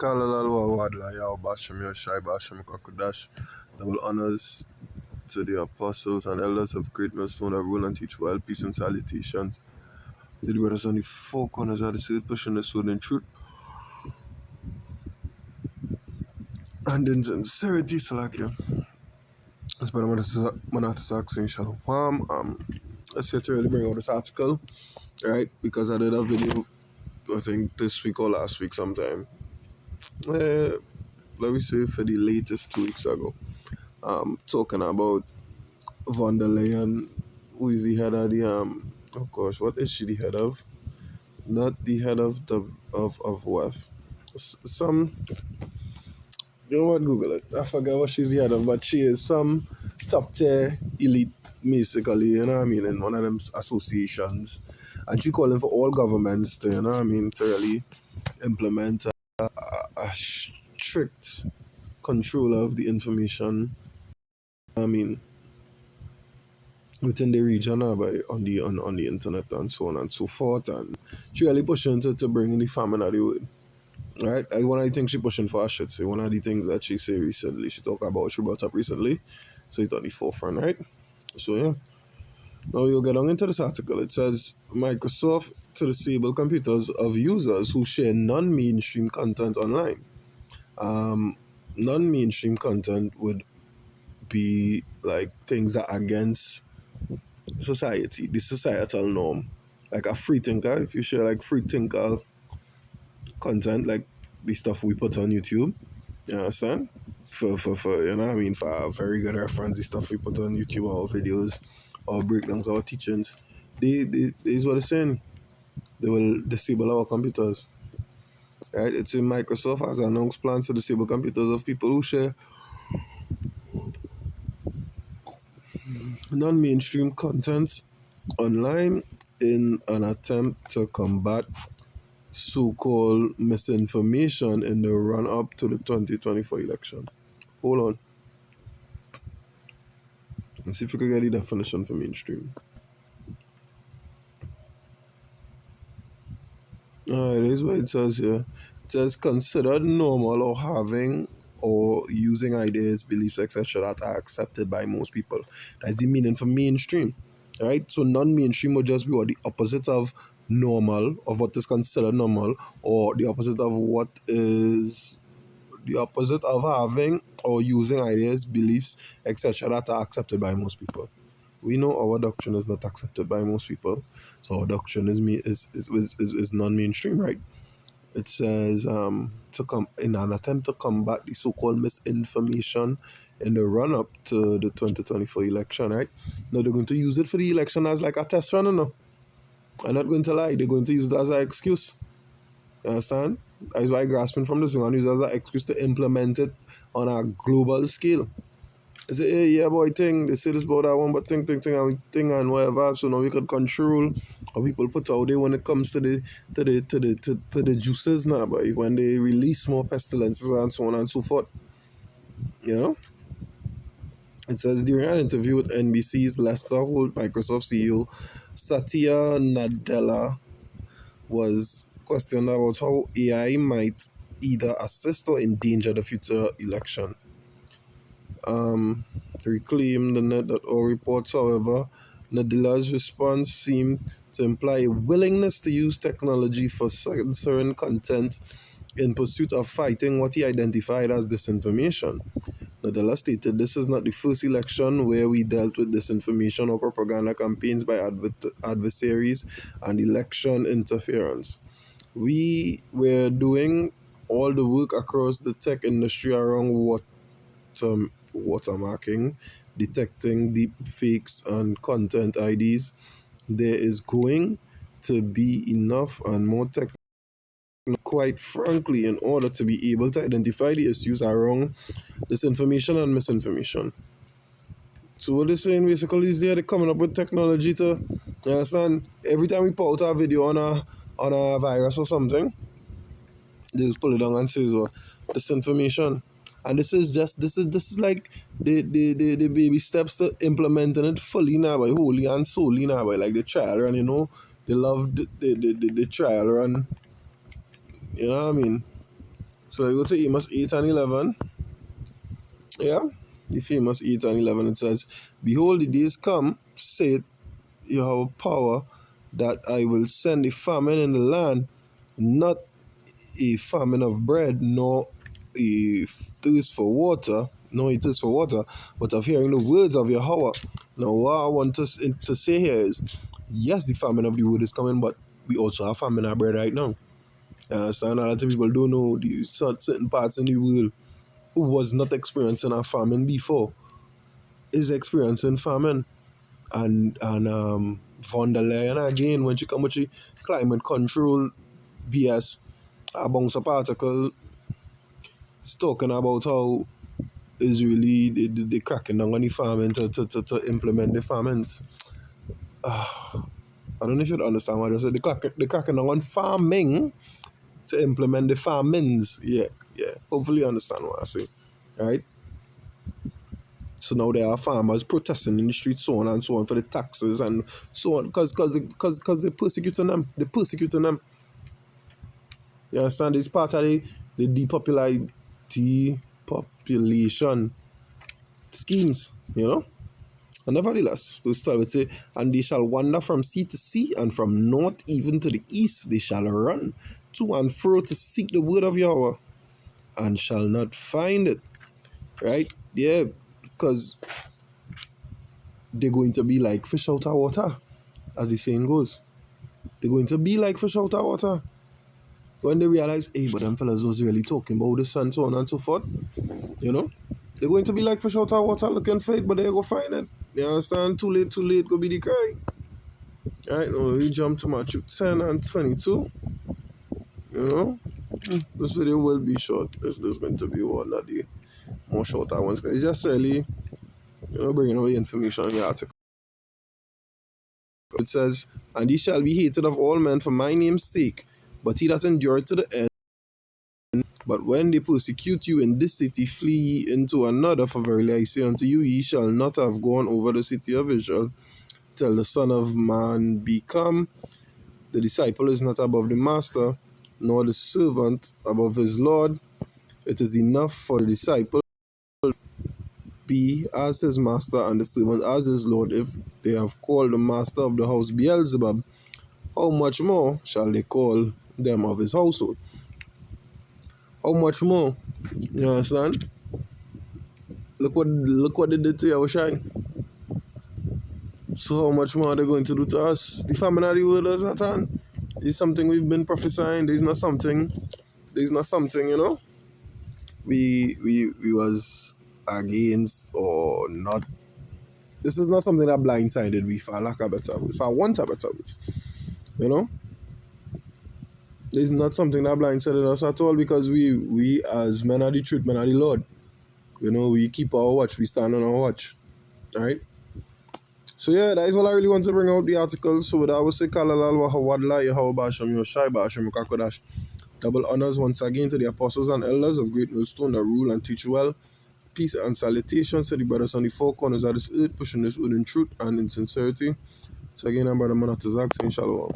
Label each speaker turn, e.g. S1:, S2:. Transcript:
S1: Kalalal Wadla Yao Basham Yoshai Basham Kakudash. Double honors to the apostles and elders of great millstone that rule and teach well, peace and salutations. To the brothers on the four corners of the city, pushing the sword in truth and in sincerity, Salakia. That's what I'm going to say in Shalom. Let's get to really bring out this article, right? Because I did a video, I think this week or last week sometime. Let me say for the latest 2 weeks ago. Talking about von der Leyen, who is the head of the oh gosh, what is she the head of? Not the head of the of what? Some, you know what, Google it. I forget what she's the head of, but she is some top tier elite, basically, you know what I mean, in one of them associations. And she calling for all governments to, you know what I mean, to really implement a strict control of the information, I mean, within the region on the internet and so on and so forth. And she really pushing to bring in the famine of the world. Right? Like one of the things she pushing for, I should say. One of the things that she say recently, she brought up recently. So it's on the forefront, right? So yeah. Now you'll get on into this article. It says Microsoft to disable computers of users who share non-mainstream content online. Non-mainstream content would be like things that are against society, the societal norm. Like a free thinker, if you share like free thinker content, like the stuff we put on YouTube, you understand? For you know what I mean, for a very good reference, the stuff we put on YouTube, our videos, our breakdowns, our teachings, they is what they're saying. They will disable our computers. Right? It's in Microsoft has announced plans to disable computers of people who share non-mainstream content online in an attempt to combat so-called misinformation in the run-up to the 2024 election. Hold on. Let's see if we can get the definition for mainstream. Alright, here's what it says here. It says considered normal or having or using ideas, beliefs, etc. that are accepted by most people. That's the meaning for mainstream. Right? So non-mainstream would just be what the opposite of normal, of what is considered normal, or the opposite of what is the opposite of having or using ideas, beliefs, etc. that are accepted by most people. We know our doctrine is not accepted by most people, so our doctrine is non-mainstream, right? It says to come in an attempt to combat the so-called misinformation in the run-up to the 2024 election, right? Now they're going to use it for the election as like a test run, no? I'm not going to lie, they're going to use it as an excuse. You understand? That's why grasping from this one, use it as an excuse to implement it on a global scale. They say, hey, yeah, boy, they say this about that one, but thing, and whatever. So now we could control how people put out there when it comes to the juices now, boy. When they release more pestilences and so on and so forth. You know? It says during an interview with NBC's Lester Holt, Microsoft CEO Satya Nadella was questioned about how AI might either assist or endanger the future election. Reclaimed the net.org reports, however, Nadella's response seemed to imply a willingness to use technology for censoring content in pursuit of fighting what he identified as disinformation. Nadella stated, "This is not the first election where we dealt with disinformation or propaganda campaigns by adversaries and election interference. We were doing all the work across the tech industry around watermarking, detecting deep fakes and content IDs. There is going to be enough and more technology, quite frankly, in order to be able to identify the issues around disinformation and misinformation." So what they're saying basically is they're coming up with technology to, you understand, every time we put out a video on a virus or something, they just pull it down and say, well, disinformation. And this is like the baby steps to implementing it fully now, by wholly and solely now, by like the trial run, you know. They love the trial run. You know what I mean? So you go to Amos 8 and 11. Yeah, if Amos 8 and 11, it says, "Behold, the days come, saith Yahweh power, that I will send a famine in the land, not a famine of bread, nor a thirst for water, but of hearing the words of Yahweh." Now, what I want to say here is, yes, the famine of the word is coming, but we also have famine of bread right now. You understand? A lot of people don't know the certain parts in the world who was not experiencing a famine before is experiencing famine. And von der Leyen again, when she come with the climate control BS, a bounce up article is talking about how Israeli they cracking down on the farming to implement the famines. I don't know if you understand what I said. They cracking down on farming to implement the famines. Yeah. Hopefully you understand what I say. Right? So now there are farmers protesting in the streets, so on and so on, for the taxes and so on, because they're persecuting them. They're persecuting them. You understand? It's part of the depopulation schemes, you know? And nevertheless, verse 12 it say, "And they shall wander from sea to sea, and from north even to the east they shall run to and fro to seek the word of Yahweh, and shall not find it." Right? Yeah, because they're going to be like fish out of water, as the saying goes. They're going to be like fish out of water. When they realize, hey, but them fellas was really talking about this and so on and so forth, you know? They're going to be like fish out of water looking for it, but they go find it. You understand? Too late, go be the cry. Alright, now we jump to Matthew 10 and 22. You know? This video will be short. This is going to be one of the more shorter ones. It's just really, bringing away information in the article. It says, "And he shall be hated of all men for my name's sake, but he that endureth to the end. But when they persecute you in this city, flee ye into another. For verily I say unto you, ye shall not have gone over the city of Israel till the Son of Man be come. The disciple is not above the master, nor the servant above his Lord. It is enough for the disciple be as his master, and the servant as his Lord. If they have called the master of the house Beelzebub, how much more shall they call them of his household?" How much more? You understand? Look what they did to Yahushai. So how much more are they going to do to us? The famine of the world is at hand. It's something we've been prophesying. There's not something, we was against or not. This is not something that blindsided we, for lack of better words, for want of better words. You know? It's not something that blindsided us at all, because we as men of the truth, men of the Lord, we keep our watch, we stand on our watch. Alright? So yeah, that is all I really want to bring out the article. So that was Kalalal Wahawadla Yahweh Basham Yoshai Basham Kakodash. Double honors once again to the apostles and elders of Great Millstone that rule and teach well. Peace and salutations to the brothers on the four corners of this earth, pushing this word in truth and in sincerity. So again, I'm Brother Manatazak saying shalom.